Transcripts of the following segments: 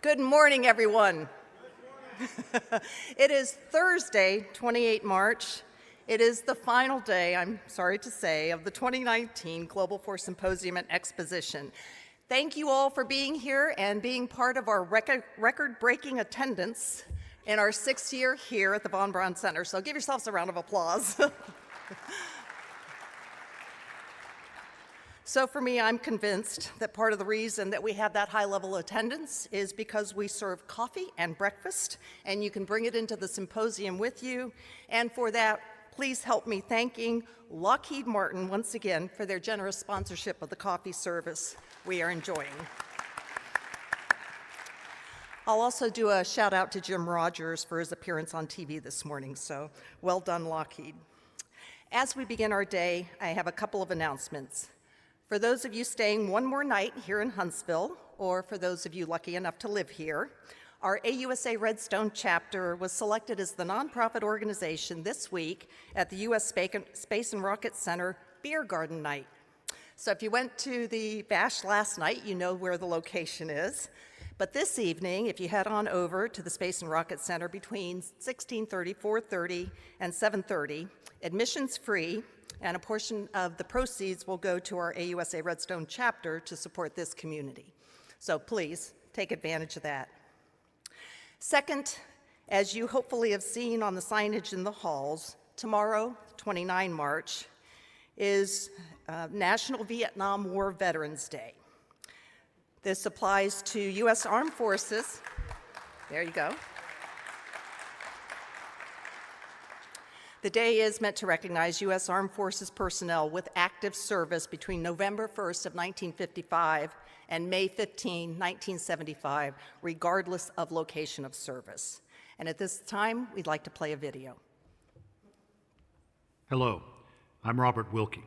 Good morning, everyone. It is Thursday, 28 March. It is the final day, I'm sorry to say, of the 2019 Global Force Symposium and Exposition. Thank you all for being here and being part of our record-breaking attendance in our 6th year here at the Von Braun Center. So give yourselves a round of applause. So for me, I'm convinced that part of the reason that we have that high level of attendance is because we serve coffee and breakfast, and you can bring it into the symposium with you. And for that, please help me thanking Lockheed Martin once again for their generous sponsorship of the coffee service we are enjoying. I'll also do a shout out to Jim Rogers for his appearance on TV this morning, so well done, Lockheed. As we begin our day, I have a couple of announcements. For those of you staying one more night here in Huntsville, or for those of you lucky enough to live here, our AUSA Redstone chapter was selected as the nonprofit organization this week at the U.S. Space and Rocket Center Beer Garden Night. So if you went to the bash last night, you know where the location is. But this evening, if you head on over to the Space and Rocket Center between 16:30, 4:30, and 7:30, admission's free, and a portion of the proceeds will go to our AUSA Redstone chapter to support this community. So please take advantage of that. Second, as you hopefully have seen on the signage in the halls, tomorrow, 29 March, is National Vietnam War Veterans Day. This applies to U.S. Armed Forces. There you go. The day is meant to recognize U.S. Armed Forces personnel with active service between November 1st of 1955 and May 15, 1975, regardless of location of service. And at this time, we'd like to play a video. Hello, I'm Robert Wilkie.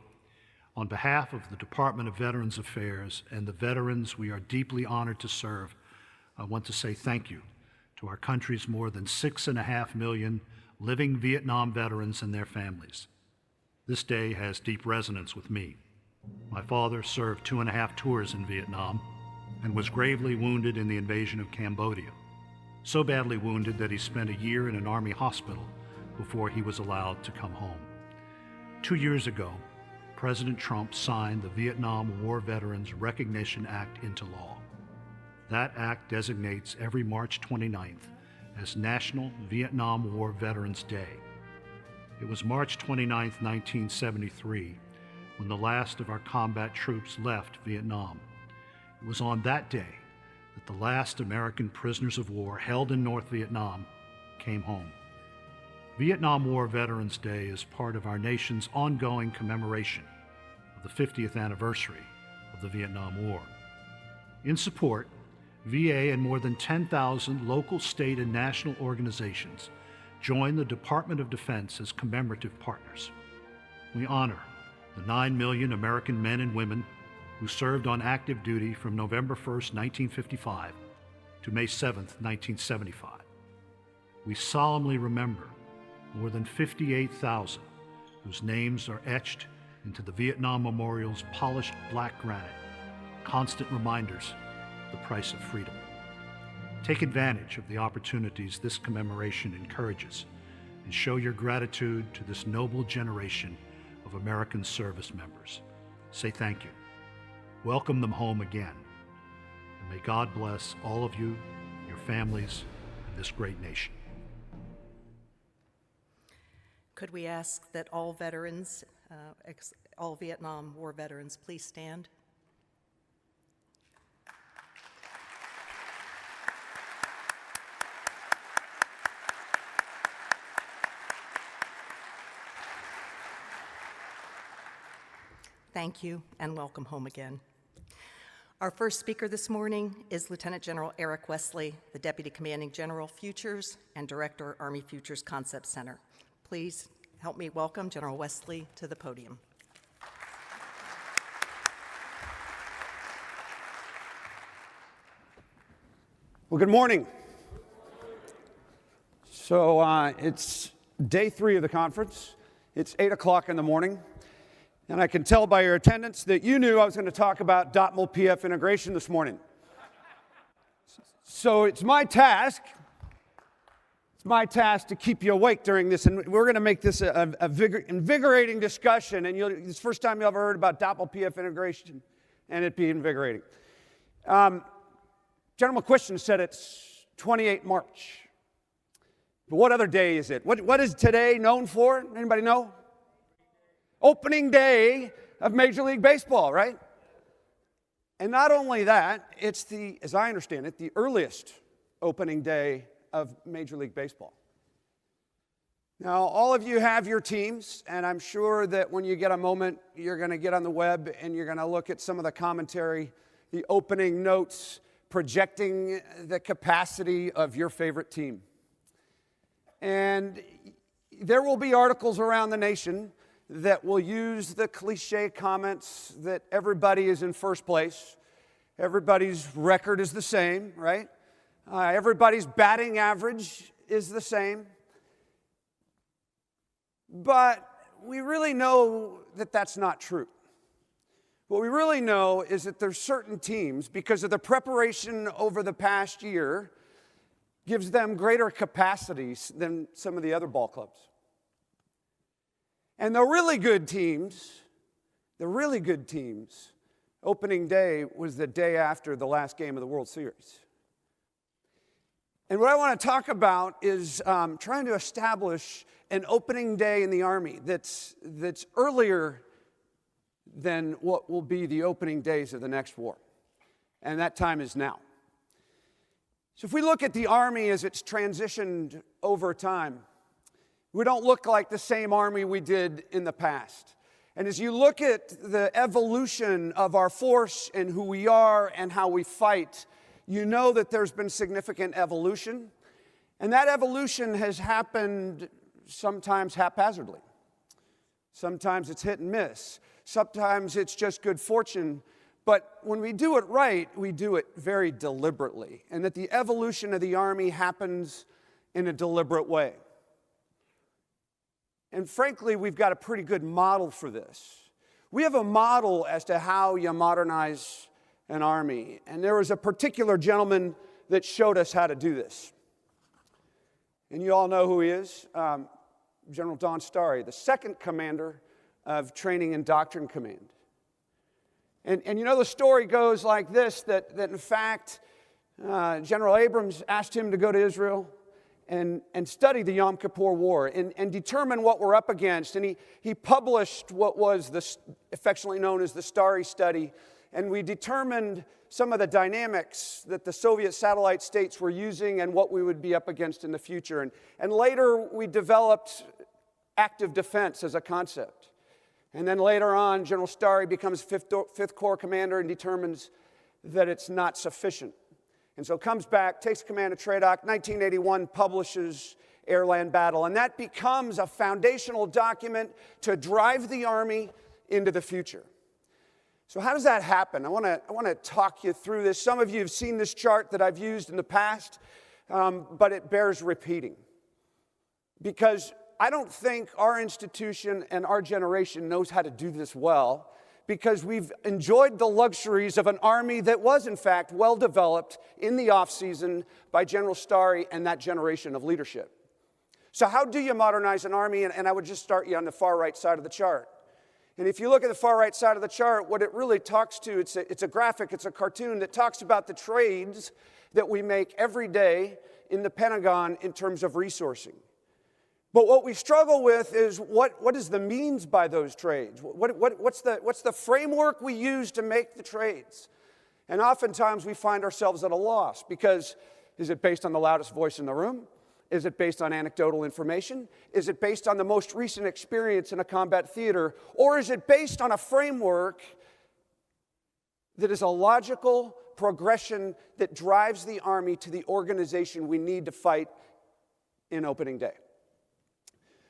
On behalf of the Department of Veterans Affairs and the veterans we are deeply honored to serve, I want to say thank you to our country's more than 6.5 million living Vietnam veterans and their families. This day has deep resonance with me. My father served 2.5 tours in Vietnam and was gravely wounded in the invasion of Cambodia, so badly wounded that he spent a year in an Army hospital before he was allowed to come home. 2 years ago, President Trump signed the Vietnam War Veterans Recognition Act into law. That act designates every March 29th as National Vietnam War Veterans Day. It was March 29, 1973, when the last of our combat troops left Vietnam. It was on that day that the last American prisoners of war held in North Vietnam came home. Vietnam War Veterans Day is part of our nation's ongoing commemoration of the 50th anniversary of the Vietnam War. In support, VA and more than 10,000 local, state, and national organizations join the Department of Defense as commemorative partners. We honor the 9 million American men and women who served on active duty from November 1st, 1955 to May 7th, 1975. We solemnly remember more than 58,000 whose names are etched into the Vietnam Memorial's polished black granite, constant reminders the price of freedom. Take advantage of the opportunities this commemoration encourages and show your gratitude to this noble generation of American service members. Say thank you. Welcome them home again. And may God bless all of you, your families, and this great nation. Could we ask that all veterans, all Vietnam War veterans, please stand? Thank you, and welcome home again. Our first speaker this morning is Lieutenant General Eric Wesley, the Deputy Commanding General, Futures, and Director, Army Futures Concept Center. Please help me welcome General Wesley to the podium. Well, good morning. So it's day 3 of the conference. It's 8 o'clock in the morning. And I can tell by your attendance that you knew I was going to talk about .mul PF integration this morning. So it's my task to keep you awake during this, and we're going to make this a invigorating discussion, and it's the first time you ever heard about Doppel-PF integration, and it be invigorating. General McQuistion said it's 28 March. But what other day is it? What is today known for? Anybody know? Opening day of Major League Baseball, right? And not only that, it's as I understand it, the earliest opening day of Major League Baseball. Now, all of you have your teams, and I'm sure that when you get a moment, you're going to get on the web and you're going to look at some of the commentary, the opening notes, projecting the capacity of your favorite team. And there will be articles around the nation that will use the cliche comments that everybody is in first place, everybody's record is the same, right? Everybody's batting average is the same. But we really know that that's not true. What we really know is that there's certain teams, because of the preparation over the past year, gives them greater capacities than some of the other ball clubs. And the really good teams, opening day was the day after the last game of the World Series. And what I want to talk about is trying to establish an opening day in the Army that's earlier than what will be the opening days of the next war. And that time is now. So if we look at the Army as it's transitioned over time, we don't look like the same Army we did in the past. And as you look at the evolution of our force and who we are and how we fight, you know that there's been significant evolution. And that evolution has happened sometimes haphazardly. Sometimes it's hit and miss. Sometimes it's just good fortune. But when we do it right, we do it very deliberately. And that the evolution of the Army happens in a deliberate way. And frankly, we've got a pretty good model for this. We have a model as to how you modernize an army. And there was a particular gentleman that showed us how to do this. And you all know who he is, General Don Starry, the second commander of Training and Doctrine Command. And you know, the story goes like this, that in fact, General Abrams asked him to go to Israel and study the Yom Kippur War and determine what we're up against. And he published what was affectionately known as the Starry Study. And we determined some of the dynamics that the Soviet satellite states were using and what we would be up against in the future. And later, we developed active defense as a concept. And then later on, General Starry becomes 5th Corps commander and determines that it's not sufficient. And so comes back, takes command of TRADOC, 1981 publishes Air-Land Battle. And that becomes a foundational document to drive the Army into the future. So how does that happen? I want to talk you through this. Some of you have seen this chart that I've used in the past, but it bears repeating. Because I don't think our institution and our generation knows how to do this well, because we've enjoyed the luxuries of an Army that was, in fact, well developed in the off-season by General Starry and that generation of leadership. So how do you modernize an Army? And I would just start you on the far right side of the chart. And if you look at the far right side of the chart, what it really talks to, it's a graphic, it's a cartoon that talks about the trades that we make every day in the Pentagon in terms of resourcing. But what we struggle with is what is the means by those trades? What's the framework we use to make the trades? And oftentimes we find ourselves at a loss, because is it based on the loudest voice in the room? Is it based on anecdotal information? Is it based on the most recent experience in a combat theater? Or is it based on a framework that is a logical progression that drives the Army to the organization we need to fight in opening day?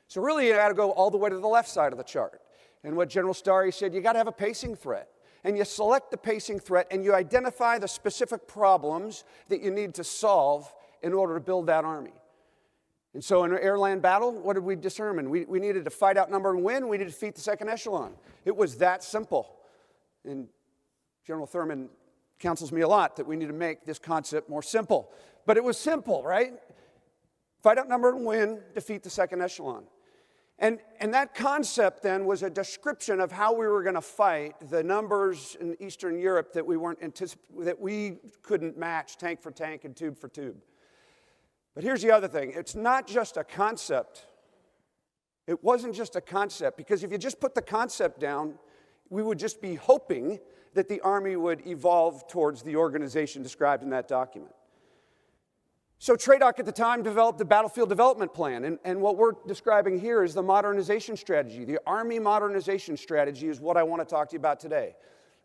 So really, you got to go all the way to the left side of the chart. And what General Starry said, you got to have a pacing threat. And you select the pacing threat and you identify the specific problems that you need to solve in order to build that Army. And so in an air-land battle, what did we determine? We needed to fight, outnumber, and win. We needed to defeat the second echelon. It was that simple. And General Thurman counsels me a lot that we need to make this concept more simple. But it was simple, right? Fight outnumbered and win, defeat the second echelon. And that concept then was a description of how we were going to fight the numbers in Eastern Europe that we couldn't match tank for tank and tube for tube. But here's the other thing. It's not just a concept. It wasn't just a concept, because if you just put the concept down, we would just be hoping that the Army would evolve towards the organization described in that document. So TRADOC at the time developed the Battlefield Development Plan, and what we're describing here is the modernization strategy. The Army modernization strategy is what I want to talk to you about today.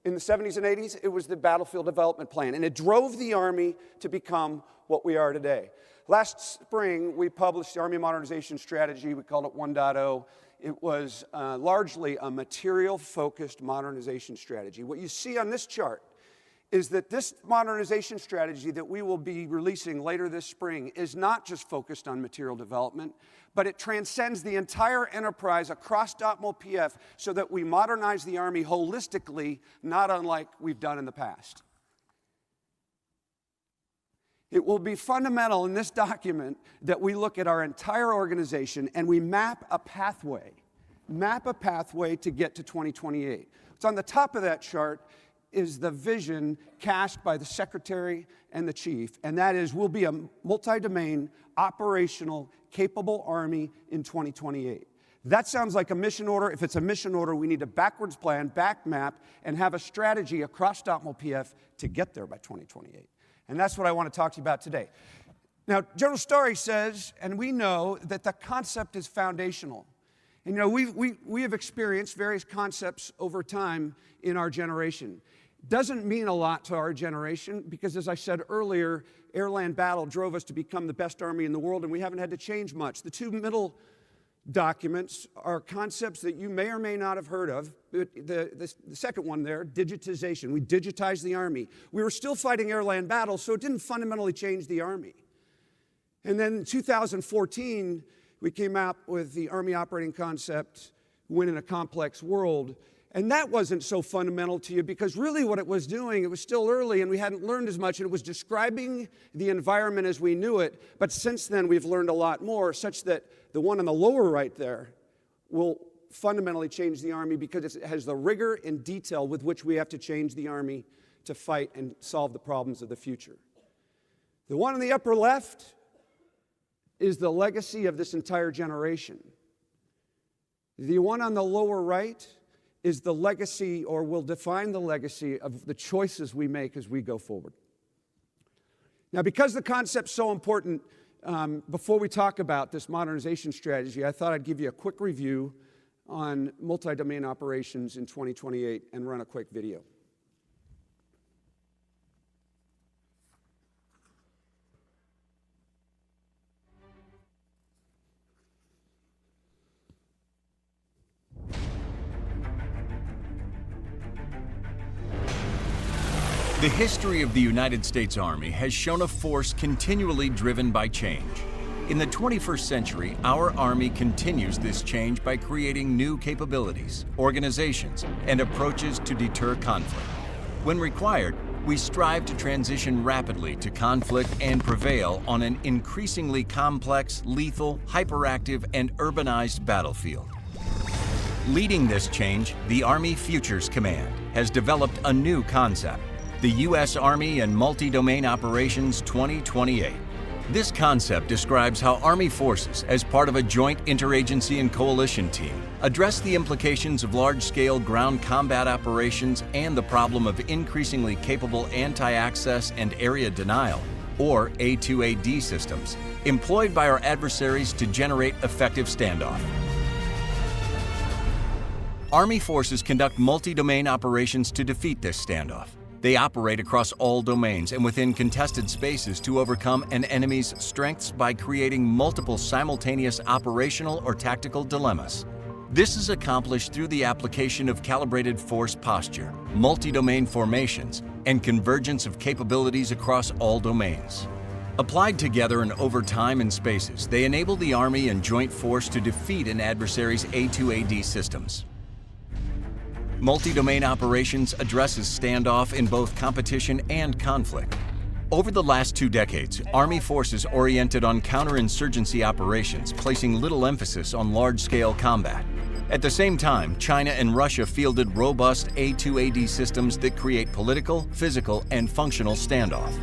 In the 70s and 80s, it was the Battlefield Development Plan, and it drove the Army to become what we are today. Last spring, we published the Army Modernization Strategy. We called it 1.0. It was largely a material-focused modernization strategy. What you see on this chart is that this modernization strategy that we will be releasing later this spring is not just focused on material development, but it transcends the entire enterprise across DOTML PF so that we modernize the Army holistically, not unlike we've done in the past. It will be fundamental in this document that we look at our entire organization and we map a pathway to get to 2028. What's on the top of that chart is the vision cast by the Secretary and the Chief, and that is we'll be a multi-domain, operational, capable Army in 2028. That sounds like a mission order. If it's a mission order, we need a backwards plan, back map, and have a strategy across DOTML PF to get there by 2028. And that's what I want to talk to you about today. Now, General Story says, and we know, that the concept is foundational. And you know, we have experienced various concepts over time in our generation. Doesn't mean a lot to our generation because, as I said earlier, air-land battle drove us to become the best Army in the world, and we haven't had to change much. The two middle documents are concepts that you may or may not have heard of. The second one there, digitization. We digitized the Army. We were still fighting air-land battles, so it didn't fundamentally change the Army. And then in 2014, we came out with the Army operating concept, Win in a Complex World. And that wasn't so fundamental to you because really what it was doing, it was still early and we hadn't learned as much, and it was describing the environment as we knew it. But since then, we've learned a lot more, such that the one on the lower right there will fundamentally change the Army because it has the rigor and detail with which we have to change the Army to fight and solve the problems of the future. The one on the upper left is the legacy of this entire generation. The one on the lower right is the legacy, or will define the legacy of the choices we make as we go forward. Now, because the concept's so important, before we talk about this modernization strategy, I thought I'd give you a quick review on multi-domain operations in 2028 and run a quick video. The history of the United States Army has shown a force continually driven by change. In the 21st century, our Army continues this change by creating new capabilities, organizations, and approaches to deter conflict. When required, we strive to transition rapidly to conflict and prevail on an increasingly complex, lethal, hyperactive, and urbanized battlefield. Leading this change, the Army Futures Command has developed a new concept, the U.S. Army and Multi-Domain Operations 2028. This concept describes how Army forces, as part of a joint interagency and coalition team, address the implications of large-scale ground combat operations and the problem of increasingly capable anti-access and area denial, or A2AD systems, employed by our adversaries to generate effective standoff. Army forces conduct multi-domain operations to defeat this standoff. They operate across all domains and within contested spaces to overcome an enemy's strengths by creating multiple simultaneous operational or tactical dilemmas. This is accomplished through the application of calibrated force posture, multi-domain formations, and convergence of capabilities across all domains. Applied together and over time and spaces, they enable the Army and Joint Force to defeat an adversary's A2AD systems. Multi-domain operations addresses standoff in both competition and conflict. Over the last 2 decades, Army forces oriented on counterinsurgency operations, placing little emphasis on large-scale combat. At the same time, China and Russia fielded robust A2AD systems that create political, physical, and functional standoff.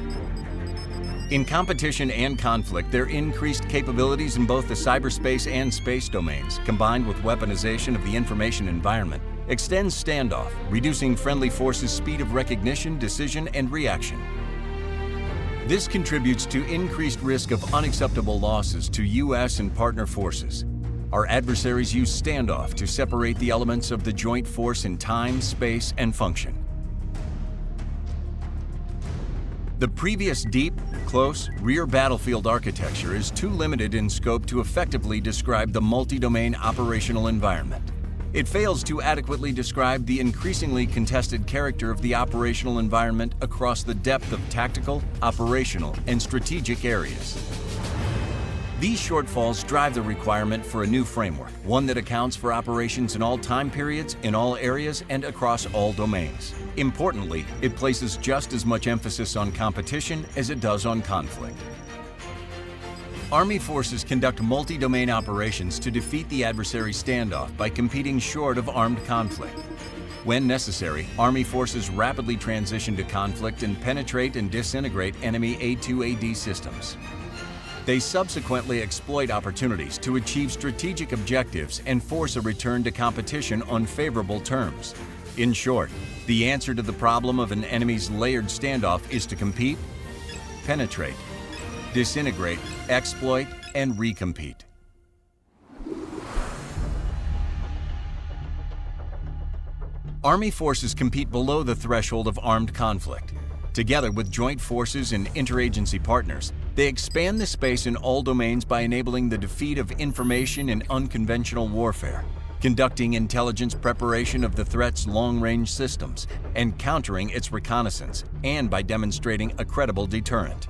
In competition and conflict, their increased capabilities in both the cyberspace and space domains, combined with weaponization of the information environment, extends standoff, reducing friendly forces' speed of recognition, decision, and reaction. This contributes to increased risk of unacceptable losses to U.S. and partner forces. Our adversaries use standoff to separate the elements of the joint force in time, space, and function. The previous deep, close, rear battlefield architecture is too limited in scope to effectively describe the multi-domain operational environment. It fails to adequately describe the increasingly contested character of the operational environment across the depth of tactical, operational, and strategic areas. These shortfalls drive the requirement for a new framework, one that accounts for operations in all time periods, in all areas, and across all domains. Importantly, it places just as much emphasis on competition as it does on conflict. Army forces conduct multi-domain operations to defeat the adversary's standoff by competing short of armed conflict. When necessary, Army forces rapidly transition to conflict and penetrate and disintegrate enemy A2AD systems. They subsequently exploit opportunities to achieve strategic objectives and force a return to competition on favorable terms. In short, the answer to the problem of an enemy's layered standoff is to compete, penetrate, disintegrate, exploit, and recompete. Army forces compete below the threshold of armed conflict. Together with joint forces and interagency partners, they expand the space in all domains by enabling the defeat of information in unconventional warfare, conducting intelligence preparation of the threat's long-range systems, and countering its reconnaissance, and by demonstrating a credible deterrent.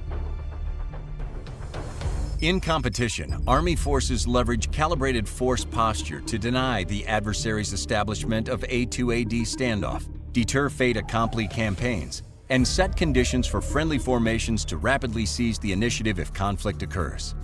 In competition, Army forces leverage calibrated force posture to deny the adversary's establishment of A2AD standoff, deter fait accompli campaigns, and set conditions for friendly formations to rapidly seize the initiative if conflict occurs.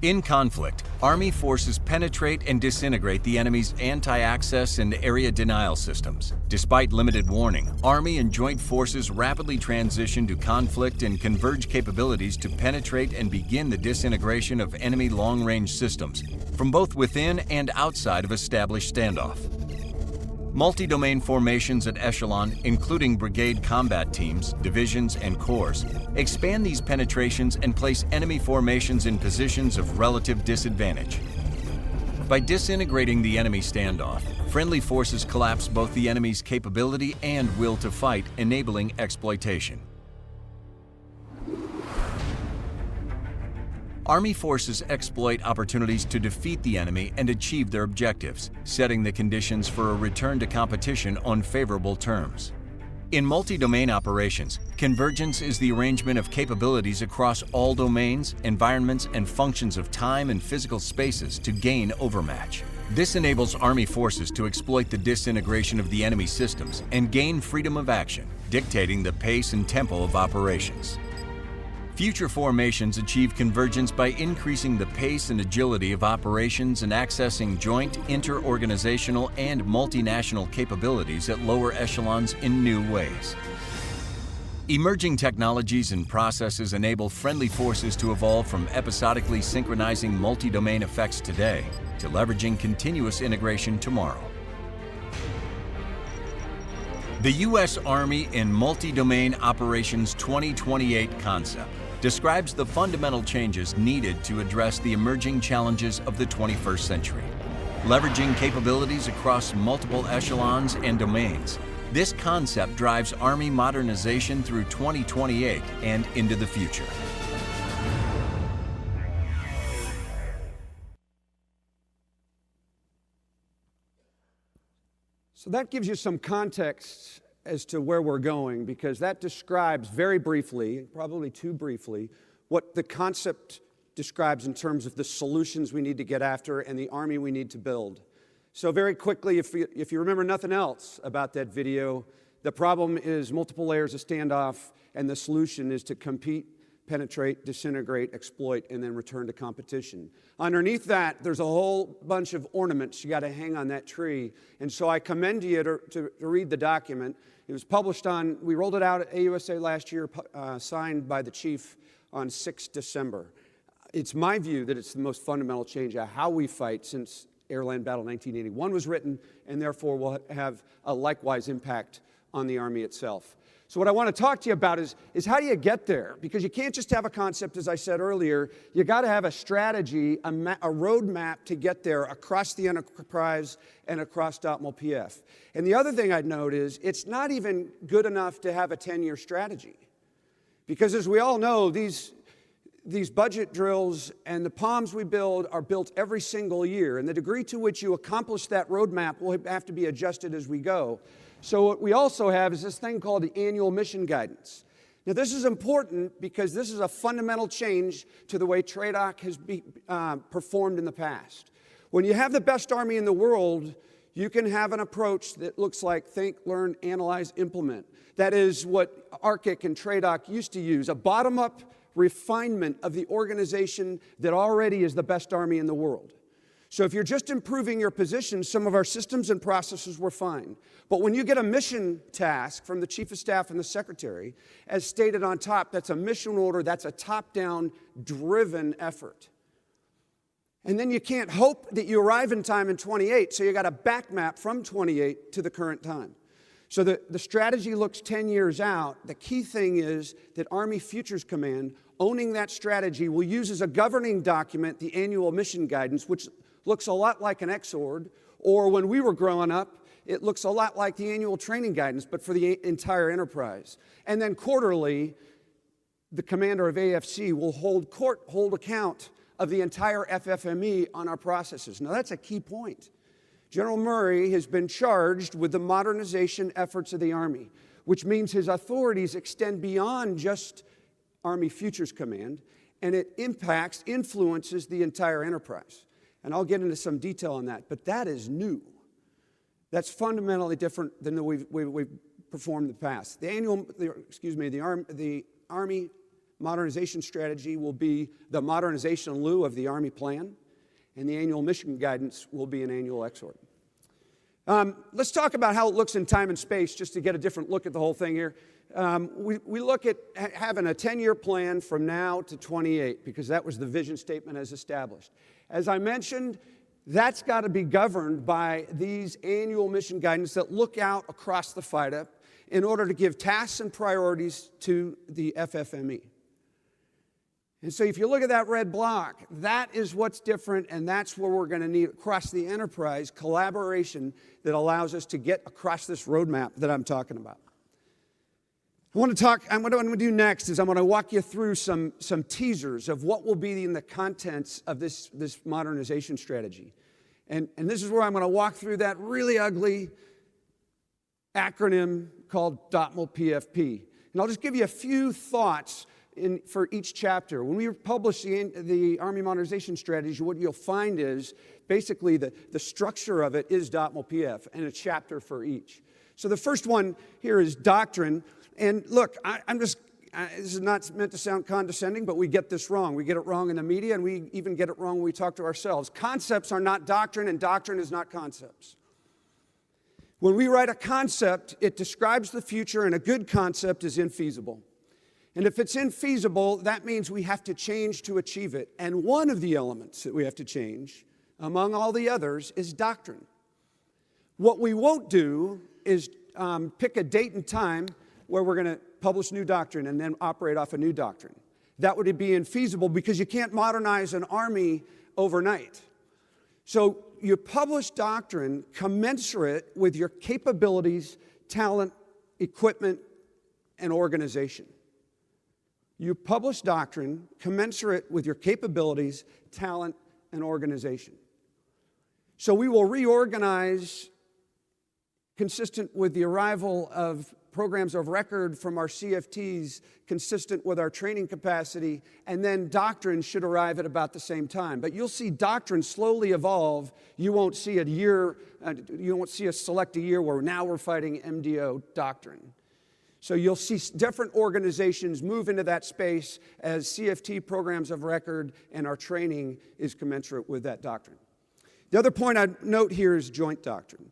In conflict, Army forces penetrate and disintegrate the enemy's anti-access and area denial systems. Despite limited warning, Army and joint forces rapidly transition to conflict and converge capabilities to penetrate and begin the disintegration of enemy long-range systems from both within and outside of established standoff. Multi-domain formations at echelon, including brigade combat teams, divisions, and corps, expand these penetrations and place enemy formations in positions of relative disadvantage. By disintegrating the enemy standoff, friendly forces collapse both the enemy's capability and will to fight, enabling exploitation. Army forces exploit opportunities to defeat the enemy and achieve their objectives, setting the conditions for a return to competition on favorable terms. In multi-domain operations, convergence is the arrangement of capabilities across all domains, environments, and functions of time and physical spaces to gain overmatch. This enables Army forces to exploit the disintegration of the enemy systems and gain freedom of action, dictating the pace and tempo of operations. Future formations achieve convergence by increasing the pace and agility of operations and accessing joint, inter-organizational, and multinational capabilities at lower echelons in new ways. Emerging technologies and processes enable friendly forces to evolve from episodically synchronizing multi-domain effects today to leveraging continuous integration tomorrow. The U.S. Army in Multi-Domain Operations 2028 concept describes the fundamental changes needed to address the emerging challenges of the 21st century. Leveraging capabilities across multiple echelons and domains, this concept drives Army modernization through 2028 and into the future. So that gives you some context as to where we're going, because that describes very briefly, probably too briefly, what the concept describes in terms of the solutions we need to get after and the Army we need to build. So very quickly, if you remember nothing else about that video, the problem is multiple layers of standoff, and the solution is to compete, penetrate, disintegrate, exploit, and then return to competition. Underneath that, there's a whole bunch of ornaments you got to hang on that tree. And so I commend you to read the document. It was published we rolled it out at AUSA last year, signed by the chief on 6 December. It's my view that it's the most fundamental change of how we fight since Airland Battle 1981 was written, and therefore will have a likewise impact on the Army itself. So what I want to talk to you about is how do you get there? Because you can't just have a concept, as I said earlier. You got to have a strategy, a roadmap to get there across the enterprise and across DOTML PF. And the other thing I'd note is it's not even good enough to have a 10-year strategy. Because as we all know, these budget drills and the POMs we build are built every single year. And the degree to which you accomplish that roadmap will have to be adjusted as we go. So what we also have is this thing called the annual mission guidance. Now this is important because this is a fundamental change to the way TRADOC has performed in the past. When you have the best Army in the world, you can have an approach that looks like think, learn, analyze, implement. That is what ARCIC and TRADOC used to use, a bottom-up refinement of the organization that already is the best Army in the world. So if you're just improving your position, some of our systems and processes were fine. But when you get a mission task from the Chief of Staff and the Secretary, as stated on top, that's a mission order, that's a top-down driven effort. And then you can't hope that you arrive in time in 28, so you got a back map from 28 to the current time. So the strategy looks 10 years out. The key thing is that Army Futures Command, owning that strategy, will use as a governing document the annual mission guidance, which looks a lot like an XORD, or when we were growing up, it looks a lot like the annual training guidance, but for the entire enterprise. And then quarterly, the commander of AFC will hold account of the entire FFME on our processes. Now that's a key point. General Murray has been charged with the modernization efforts of the Army, which means his authorities extend beyond just Army Futures Command, and it influences the entire enterprise. And I'll get into some detail on that, but that is new. That's fundamentally different than we've performed in the past. The Army modernization strategy will be the modernization in lieu of the Army plan, and the annual mission guidance will be an annual XORD. Let's talk about how it looks in time and space, just to get a different look at the whole thing here. We look at having a 10-year plan from now to 28, because that was the vision statement as established. As I mentioned, that's got to be governed by these annual mission guidance that look out across the FIDA in order to give tasks and priorities to the FFME. And so if you look at that red block, that is what's different, and that's where we're going to need across the enterprise collaboration that allows us to get across this roadmap that I'm talking about. What I'm going to do next is I'm going to walk you through some teasers of what will be in the contents of this modernization strategy. And this is where I'm going to walk through that really ugly acronym called DOTML PFP. And I'll just give you a few thoughts for each chapter. When we publish the Army Modernization Strategy, what you'll find is basically the structure of it is DOTML PF and a chapter for each. So the first one here is doctrine. And look, this is not meant to sound condescending, but we get this wrong. We get it wrong in the media, and we even get it wrong when we talk to ourselves. Concepts are not doctrine, and doctrine is not concepts. When we write a concept, it describes the future, and a good concept is infeasible. And if it's infeasible, that means we have to change to achieve it. And one of the elements that we have to change, among all the others, is doctrine. What we won't do is pick a date and time where we're going to publish new doctrine and then operate off a new doctrine. That would be infeasible because you can't modernize an army overnight. So you publish doctrine commensurate with your capabilities, talent, equipment, and organization. You publish doctrine commensurate with your capabilities, talent, and organization. So we will reorganize consistent with the arrival of programs of record from our CFTs consistent with our training capacity, and then doctrine should arrive at about the same time. But you'll see doctrine slowly evolve. You won't see us select a year where now we're fighting MDO doctrine. So you'll see different organizations move into that space as CFT programs of record and our training is commensurate with that doctrine. The other point I'd note here is joint doctrine.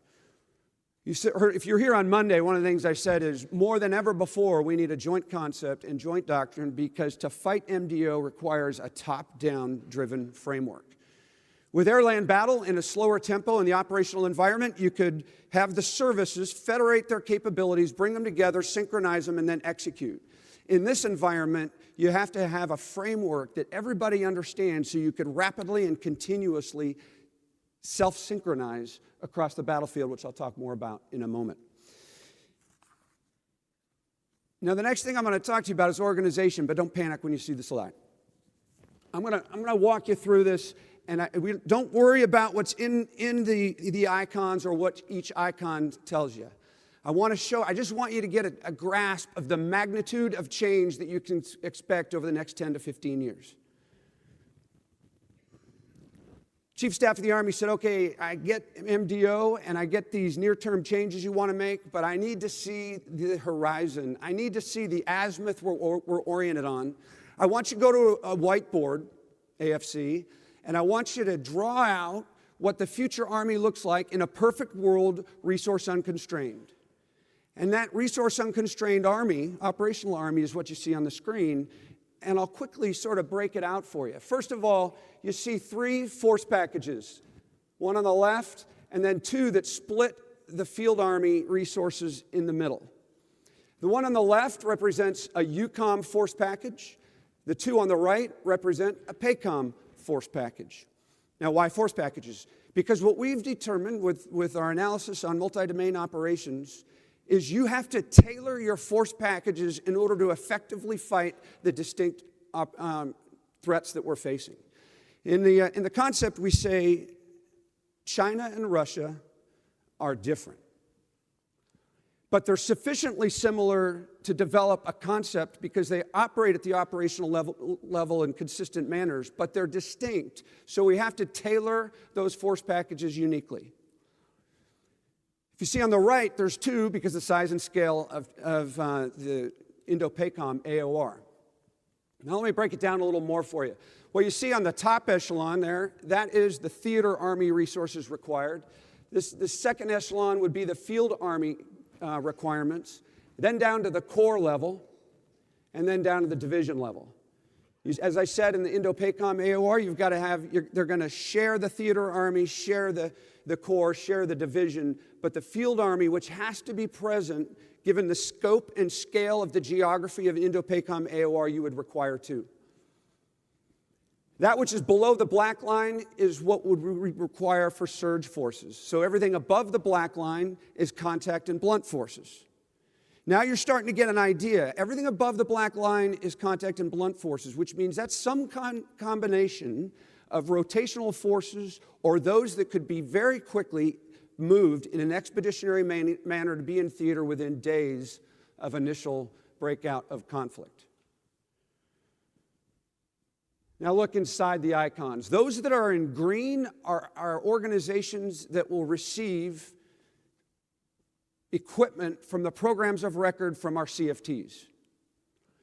If you're here on Monday, one of the things I said is more than ever before, we need a joint concept and joint doctrine because to fight MDO requires a top-down driven framework. With air-land battle in a slower tempo in the operational environment, you could have the services federate their capabilities, bring them together, synchronize them, and then execute. In this environment, you have to have a framework that everybody understands so you could rapidly and continuously self-synchronize across the battlefield, which I'll talk more about in a moment. Now, the next thing I'm going to talk to you about is organization, but don't panic when you see the slide. I'm going to walk you through this, and don't worry about what's in the icons or what each icon tells you. I just want you to get a grasp of the magnitude of change that you can expect over the next 10 to 15 years. Chief of Staff of the Army said, okay, I get MDO and I get these near-term changes you want to make, but I need to see the horizon. I need to see the azimuth we're oriented on. I want you to go to a whiteboard, AFC, and I want you to draw out what the future Army looks like in a perfect world, resource unconstrained. And that resource unconstrained Army, operational Army, is what you see on the screen. And I'll quickly sort of break it out for you. First of all, you see 3 force packages, one on the left, and then 2 that split the field Army resources in the middle. The one on the left represents a EUCOM force package. The 2 on the right represent a PACOM force package. Now, why force packages? Because what we've determined with our analysis on multi-domain operations is you have to tailor your force packages in order to effectively fight the distinct threats that we're facing. In the concept, we say China and Russia are different. But they're sufficiently similar to develop a concept because they operate at the operational level in consistent manners, but they're distinct. So we have to tailor those force packages uniquely. If you see on the right, there's 2 because of the size and scale of the Indo-PACOM AOR. Now let me break it down a little more for you. What you see on the top echelon there, that is the theater Army resources required. This second echelon would be the field Army requirements, then down to the corps level, and then down to the division level. As I said, in the Indo-PACOM AOR, you've got to have, they're going to share the theater Army, share the corps, share the division, but the field Army, which has to be present, given the scope and scale of the geography of Indo-PACOM AOR, you would require 2. That which is below the black line is what would we require for surge forces. So everything above the black line is contact and blunt forces. Now you're starting to get an idea. Everything above the black line is contact and blunt forces, which means that's some combination of rotational forces or those that could be very quickly moved in an expeditionary manner to be in theater within days of initial breakout of conflict. Now look inside the icons. Those that are in green are organizations that will receive equipment from the programs of record from our CFTs.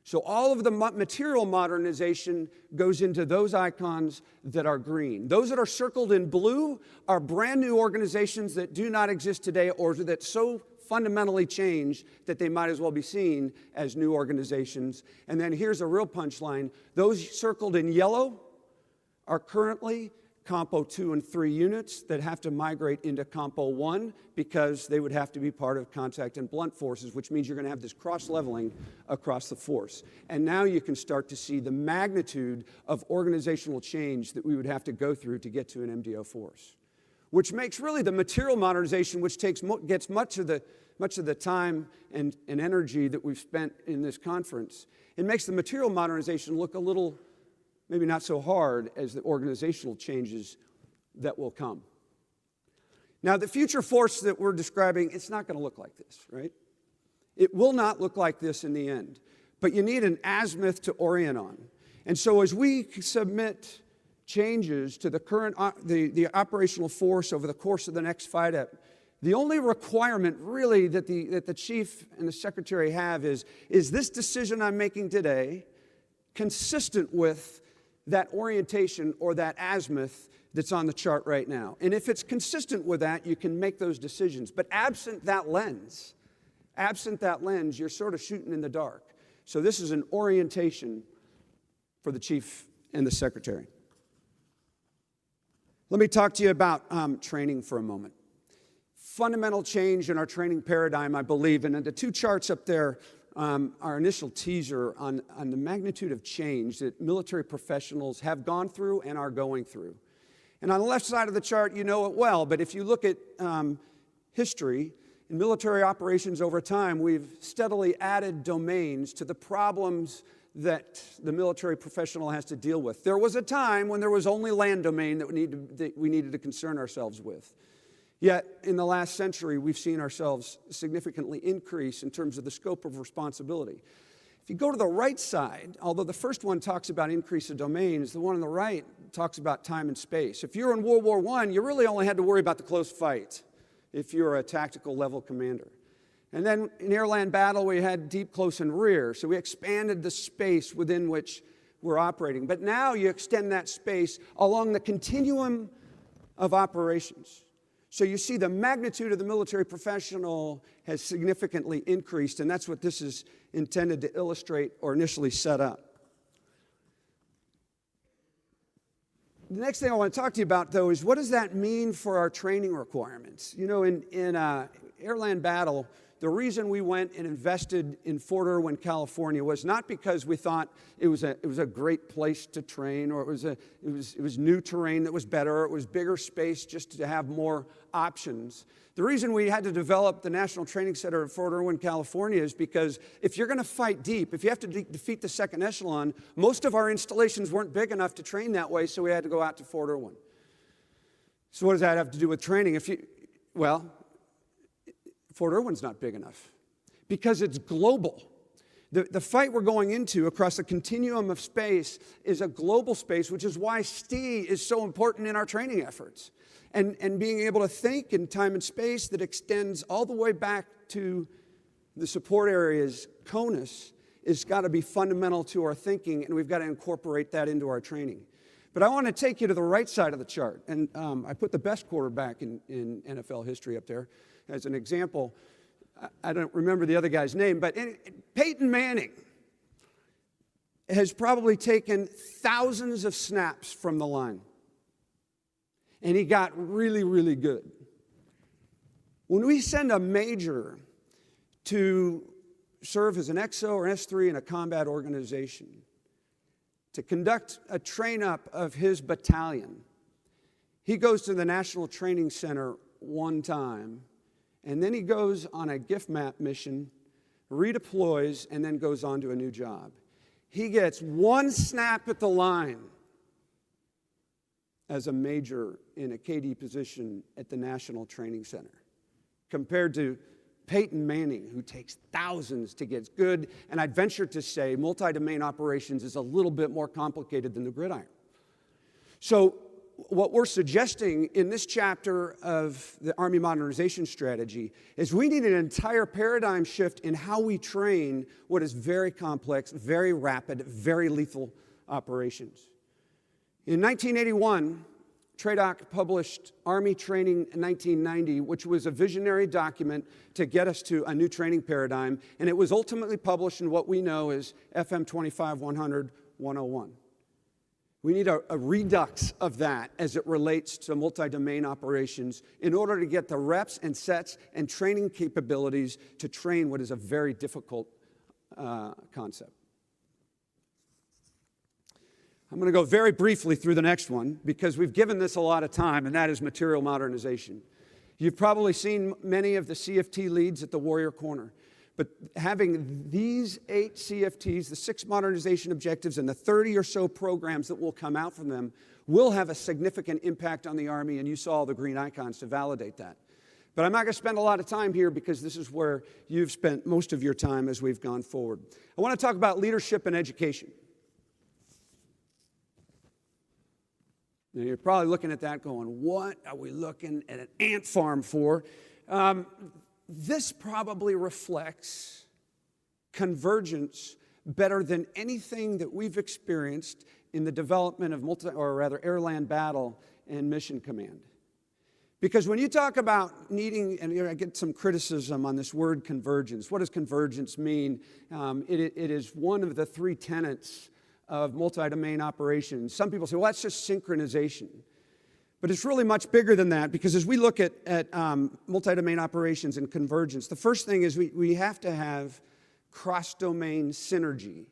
So all of the material modernization goes into those icons that are green. Those that are circled in blue are brand new organizations that do not exist today or that so fundamentally changed that they might as well be seen as new organizations. And then here's a real punchline. Those circled in yellow are currently Compo 2 and 3 units that have to migrate into Compo 1 because they would have to be part of contact and blunt forces, which means you're going to have this cross-leveling across the force. And now you can start to see the magnitude of organizational change that we would have to go through to get to an MDO force, which makes really the material modernization, which gets much of the time and energy that we've spent in this conference, it makes the material modernization look a little maybe not so hard as the organizational changes that will come. Now, the future force that we're describing, it's not going to look like this, right? It will not look like this in the end, but you need an azimuth to orient on. And so as we submit changes to the current the operational force over the course of the next FIDEP, the only requirement really that the chief and the secretary have is this decision I'm making today consistent with that orientation or that azimuth that's on the chart right now? And if it's consistent with that, you can make those decisions. But absent that lens, you're sort of shooting in the dark. So this is an orientation for the chief and the secretary. Let me talk to you about training for a moment. Fundamental change in our training paradigm, I believe, and the two charts up there, our initial teaser on the magnitude of change that military professionals have gone through and are going through. And on the left side of the chart, you know it well, but if you look at history, in military operations over time, we've steadily added domains to the problems that the military professional has to deal with. There was a time when there was only land domain that we needed to concern ourselves with. Yet, in the last century, we've seen ourselves significantly increase in terms of the scope of responsibility. If you go to the right side, although the first one talks about increase of domains, the one on the right talks about time and space. If you're in World War I, you really only had to worry about the close fight if you're a tactical level commander. And then in air-land battle, we had deep, close, and rear. So we expanded the space within which we're operating. But now you extend that space along the continuum of operations. So you see the magnitude of the military professional has significantly increased, and that's what this is intended to illustrate or initially set up. The next thing I want to talk to you about, though, is what does that mean for our training requirements? You know, in air-land battle, the reason we went and invested in Fort Irwin, California, was not because we thought it was a great place to train, or it was new terrain that was better, or it was bigger space just to have more options. The reason we had to develop the National Training Center at Fort Irwin, California, is because if you're going to fight deep, if you have to defeat the second echelon, most of our installations weren't big enough to train that way, so we had to go out to Fort Irwin. So what does that have to do with training? Fort Irwin's not big enough because it's global. The fight we're going into across the continuum of space is a global space, which is why STE is so important in our training efforts. And being able to think in time and space that extends all the way back to the support areas, CONUS, has got to be fundamental to our thinking, and we've got to incorporate that into our training. But I want to take you to the right side of the chart, and I put the best quarterback in NFL history up there as an example. I don't remember the other guy's name, but Peyton Manning has probably taken thousands of snaps from the line. And he got really, really good. When we send a major to serve as an XO or S3 in a combat organization, to conduct a train-up of his battalion, he goes to the National Training Center one time, and then he goes on a gift map mission, redeploys, and then goes on to a new job. He gets one snap at the line as a major in a KD position at the National Training Center, compared to Peyton Manning, who takes thousands to get good. And I'd venture to say multi-domain operations is a little bit more complicated than the gridiron. So what we're suggesting in this chapter of the Army Modernization Strategy is we need an entire paradigm shift in how we train what is very complex, very rapid, very lethal operations. In 1981, TRADOC published Army Training in 1990, which was a visionary document to get us to a new training paradigm, and it was ultimately published in what we know as FM 25-100-101. We need a redux of that as it relates to multi-domain operations in order to get the reps and sets and training capabilities to train what is a very difficult concept. I'm going to go very briefly through the next one because we've given this a lot of time, and that is material modernization. You've probably seen many of the CFT leads at the Warrior Corner. But having these 8 CFTs, the 6 modernization objectives, and the 30 or so programs that will come out from them will have a significant impact on the Army, and you saw all the green icons to validate that. But I'm not going to spend a lot of time here because this is where you've spent most of your time as we've gone forward. I want to talk about leadership and education. Now, you're probably looking at that going, what are we looking at an ant farm for? This probably reflects convergence better than anything that we've experienced in the development of air-land battle and mission command. Because when you talk about needing, and I get some criticism on this word convergence. What does convergence mean? It is one of the three tenets of multi-domain operations. Some people say, well, that's just synchronization. But it's really much bigger than that, because as we look at multi-domain operations and convergence, the first thing is we have to have cross-domain synergy.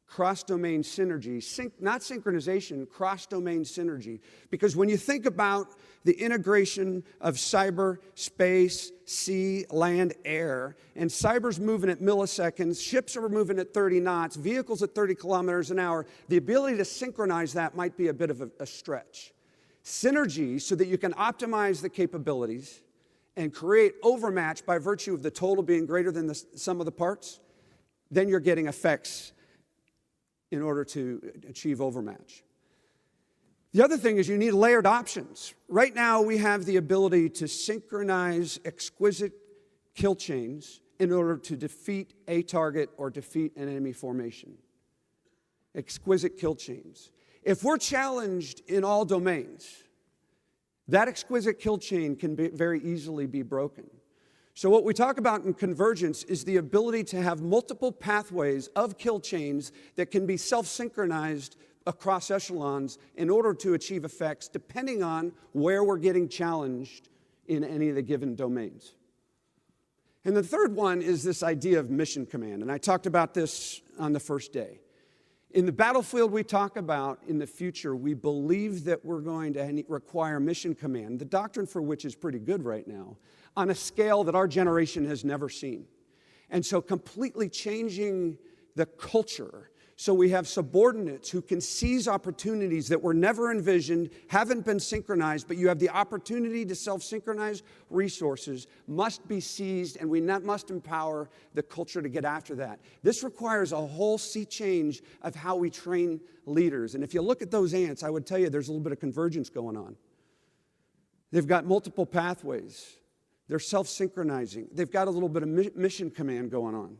Cross-domain synergy, not synchronization, cross-domain synergy. Because when you think about the integration of cyber, space, sea, land, air, and cyber's moving at milliseconds, ships are moving at 30 knots, vehicles at 30 kilometers an hour, the ability to synchronize that might be a bit of a stretch. Synergy, so that you can optimize the capabilities and create overmatch by virtue of the total being greater than the sum of the parts, then you're getting effects in order to achieve overmatch. The other thing is you need layered options. Right now we have the ability to synchronize exquisite kill chains in order to defeat a target or defeat an enemy formation. Exquisite kill chains. If we're challenged in all domains, that exquisite kill chain can very easily be broken. So what we talk about in convergence is the ability to have multiple pathways of kill chains that can be self-synchronized across echelons in order to achieve effects depending on where we're getting challenged in any of the given domains. And the third one is this idea of mission command, and I talked about this on the first day. In the battlefield we talk about in the future, we believe that we're going to require mission command, the doctrine for which is pretty good right now, on a scale that our generation has never seen. And so completely changing the culture so we have subordinates who can seize opportunities that were never envisioned, haven't been synchronized, but you have the opportunity to self-synchronize resources, must be seized, and we must empower the culture to get after that. This requires a whole sea change of how we train leaders. And if you look at those ants, I would tell you there's a little bit of convergence going on. They've got multiple pathways. They're self-synchronizing. They've got a little bit of mission command going on.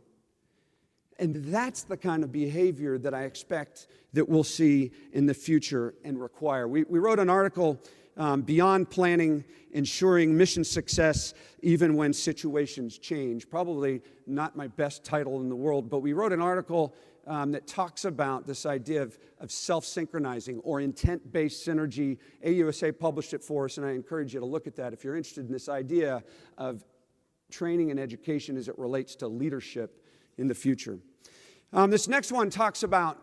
And that's the kind of behavior that I expect that we'll see in the future and require. We wrote an article, Beyond Planning, Ensuring Mission Success Even When Situations Change. Probably not my best title in the world, but we wrote an article that talks about this idea of self-synchronizing or intent-based synergy. AUSA published it for us, and I encourage you to look at that if you're interested in this idea of training and education as it relates to leadership in the future. This next one talks about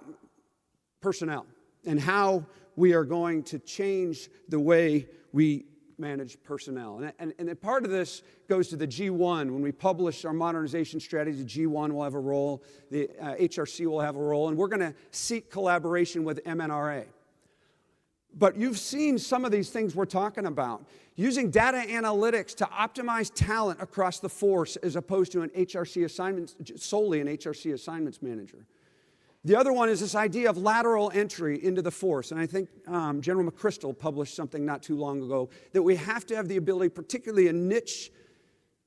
personnel and how we are going to change the way we manage personnel. And part of this goes to the G1. When we publish our modernization strategy, the G1 will have a role, the HRC will have a role, and we're going to seek collaboration with MNRA. But you've seen some of these things we're talking about. Using data analytics to optimize talent across the force as opposed to an HRC assignment, solely an HRC assignments manager. The other one is this idea of lateral entry into the force. And I think General McChrystal published something not too long ago that we have to have the ability, particularly in niche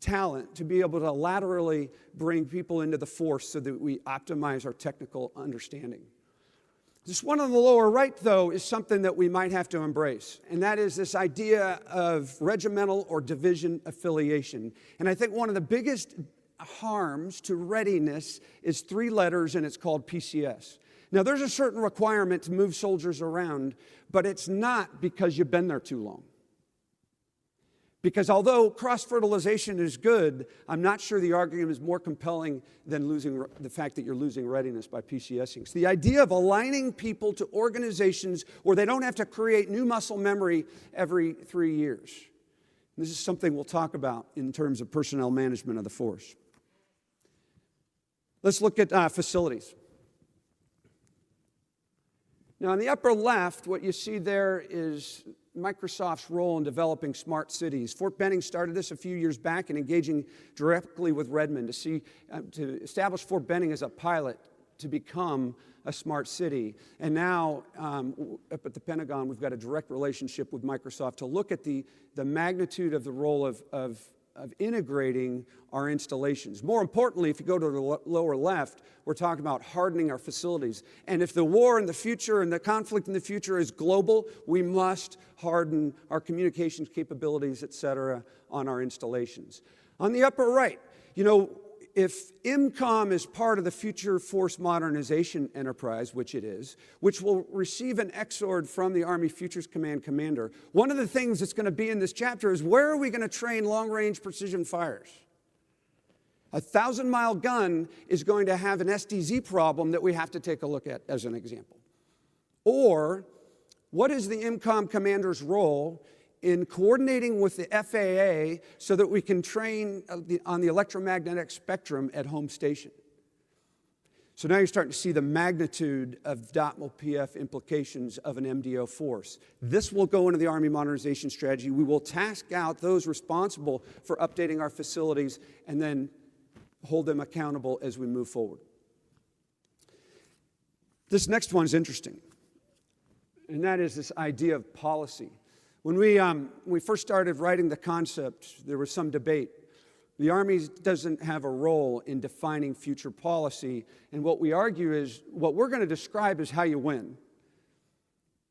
talent, to be able to laterally bring people into the force so that we optimize our technical understanding. This one on the lower right, though, is something that we might have to embrace, and that is this idea of regimental or division affiliation. And I think one of the biggest harms to readiness is 3 letters, and it's called PCS. Now, there's a certain requirement to move soldiers around, but it's not because you've been there too long. Because although cross-fertilization is good, I'm not sure the argument is more compelling than the fact that you're losing readiness by PCSing. So the idea of aligning people to organizations where they don't have to create new muscle memory every 3 years. This is something we'll talk about in terms of personnel management of the force. Let's look at facilities. Now, on the upper left, what you see there is Microsoft's role in developing smart cities. Fort Benning started this a few years back and engaging directly with Redmond to establish Fort Benning as a pilot to become a smart city. And now, up at the Pentagon, we've got a direct relationship with Microsoft to look at the magnitude of the role of integrating our installations. More importantly, if you go to the lower left, we're talking about hardening our facilities. And if the war in the future and the conflict in the future is global, we must harden our communications capabilities, et cetera, on our installations. On the upper right, if IMCOM is part of the Future Force Modernization Enterprise, which it is, which will receive an exord from the Army Futures Command commander, one of the things that's going to be in this chapter is where are we going to train long-range precision fires? A 1,000-mile gun is going to have an SDZ problem that we have to take a look at as an example. Or, what is the IMCOM commander's role in coordinating with the FAA so that we can train on the electromagnetic spectrum at home station? So now you're starting to see the magnitude of DOTML-PF implications of an MDO force. This will go into the Army Modernization Strategy. We will task out those responsible for updating our facilities and then hold them accountable as we move forward. This next one is interesting, and that is this idea of policy. When we first started writing the concept, there was some debate. The Army doesn't have a role in defining future policy, and what we argue is, what we're going to describe is how you win.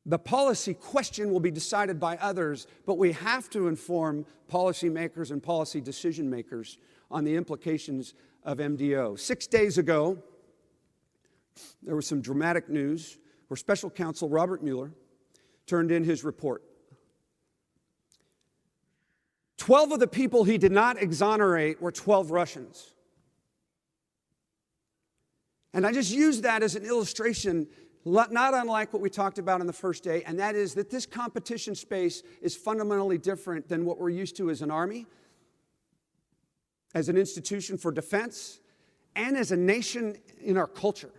The policy question will be decided by others, but we have to inform policymakers and policy decision makers on the implications of MDO. 6 days ago, there was some dramatic news where Special Counsel Robert Mueller turned in his report. 12 of the people he did not exonerate were 12 Russians. And I just use that as an illustration, not unlike what we talked about on the first day, and that is that this competition space is fundamentally different than what we're used to as an Army, as an institution for defense, and as a nation in our culture.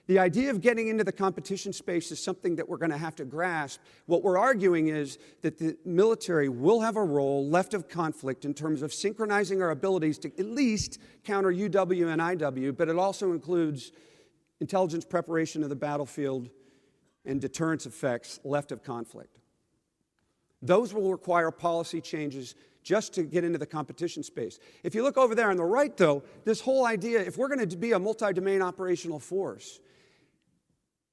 The idea of getting into the competition space is something that we're going to have to grasp. What we're arguing is that the military will have a role left of conflict in terms of synchronizing our abilities to at least counter UW and IW, but it also includes intelligence preparation of the battlefield and deterrence effects left of conflict. Those will require policy changes just to get into the competition space. If you look over there on the right, though, this whole idea, if we're going to be a multi-domain operational force,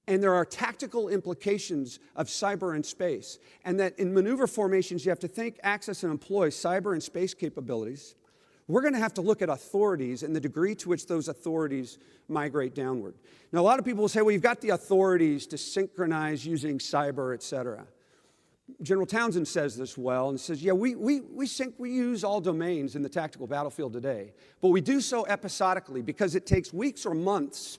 and there are tactical implications of cyber and space, and that in maneuver formations you have to think, access, and employ cyber and space capabilities, we're going to have to look at authorities and the degree to which those authorities migrate downward. Now, a lot of people will say, well, you've got the authorities to synchronize using cyber, et cetera. General Townsend says this well, and says, yeah, we use all domains in the tactical battlefield today, but we do so episodically because it takes weeks or months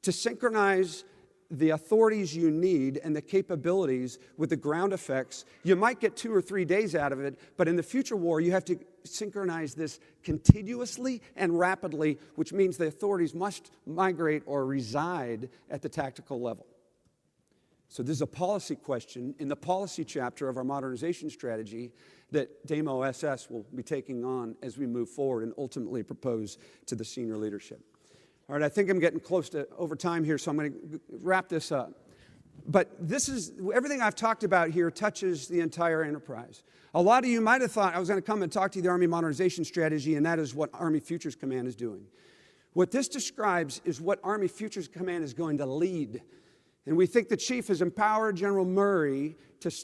to synchronize the authorities you need and the capabilities with the ground effects. You might get 2 or 3 days out of it, but in the future war, you have to synchronize this continuously and rapidly, which means the authorities must migrate or reside at the tactical level. So this is a policy question in the policy chapter of our modernization strategy that DAMO SS will be taking on as we move forward and ultimately propose to the senior leadership. All right, I think I'm getting close to over time here, so I'm going to wrap this up. But this is, everything I've talked about here touches the entire enterprise. A lot of you might have thought I was going to come and talk to you the Army Modernization Strategy, and that is what Army Futures Command is doing. What this describes is what Army Futures Command is going to lead. And we think the Chief has empowered General Murray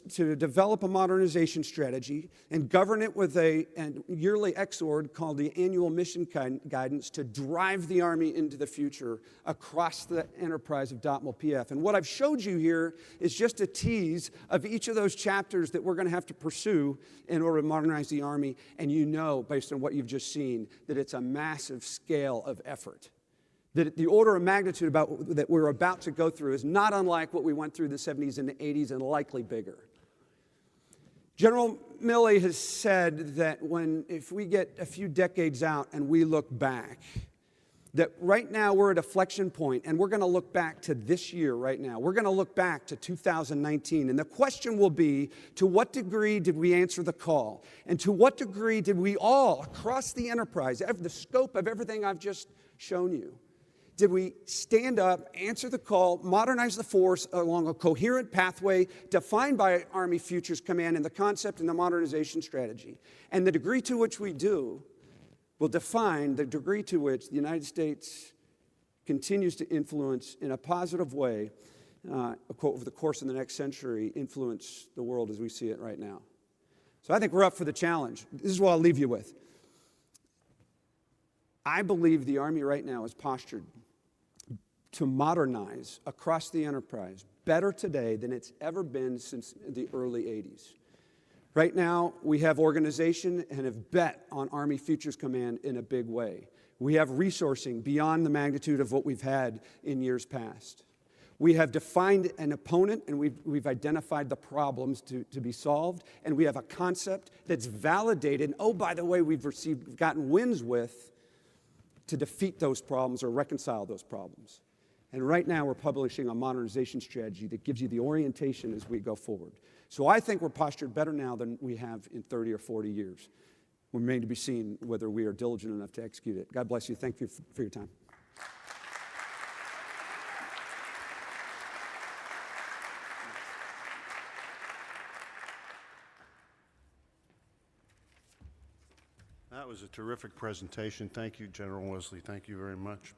to develop a modernization strategy and govern it with a yearly exord called the Annual Mission Guidance to drive the Army into the future across the enterprise of DOTML-PF. And what I've showed you here is just a tease of each of those chapters that we're going to have to pursue in order to modernize the Army. And you know, based on what you've just seen, that it's a massive scale of effort. That the order of magnitude that we're about to go through is not unlike what we went through in the 70s and the 80s and likely bigger. General Milley has said that if we get a few decades out and we look back, that right now we're at a flexion point, and we're going to look back to this year right now. We're going to look back to 2019, and the question will be, to what degree did we answer the call? And to what degree did we all, across the enterprise, the scope of everything I've just shown you, did we stand up, answer the call, modernize the force along a coherent pathway defined by Army Futures Command and the concept and the modernization strategy? And the degree to which we do will define the degree to which the United States continues to influence in a positive way, over the course of the next century, influence the world as we see it right now. So I think we're up for the challenge. This is what I'll leave you with. I believe the Army right now is postured to modernize across the enterprise better today than it's ever been since the early 80s. Right now, we have organization and have bet on Army Futures Command in a big way. We have resourcing beyond the magnitude of what we've had in years past. We have defined an opponent, and we've identified the problems to be solved, and we have a concept that's validated. Oh, by the way, we've gotten wins with to defeat those problems or reconcile those problems. And right now, we're publishing a modernization strategy that gives you the orientation as we go forward. So I think we're postured better now than we have in 30 or 40 years. We remain to be seen whether we are diligent enough to execute it. God bless you. Thank you for your time. That was a terrific presentation. Thank you, General Wesley. Thank you very much.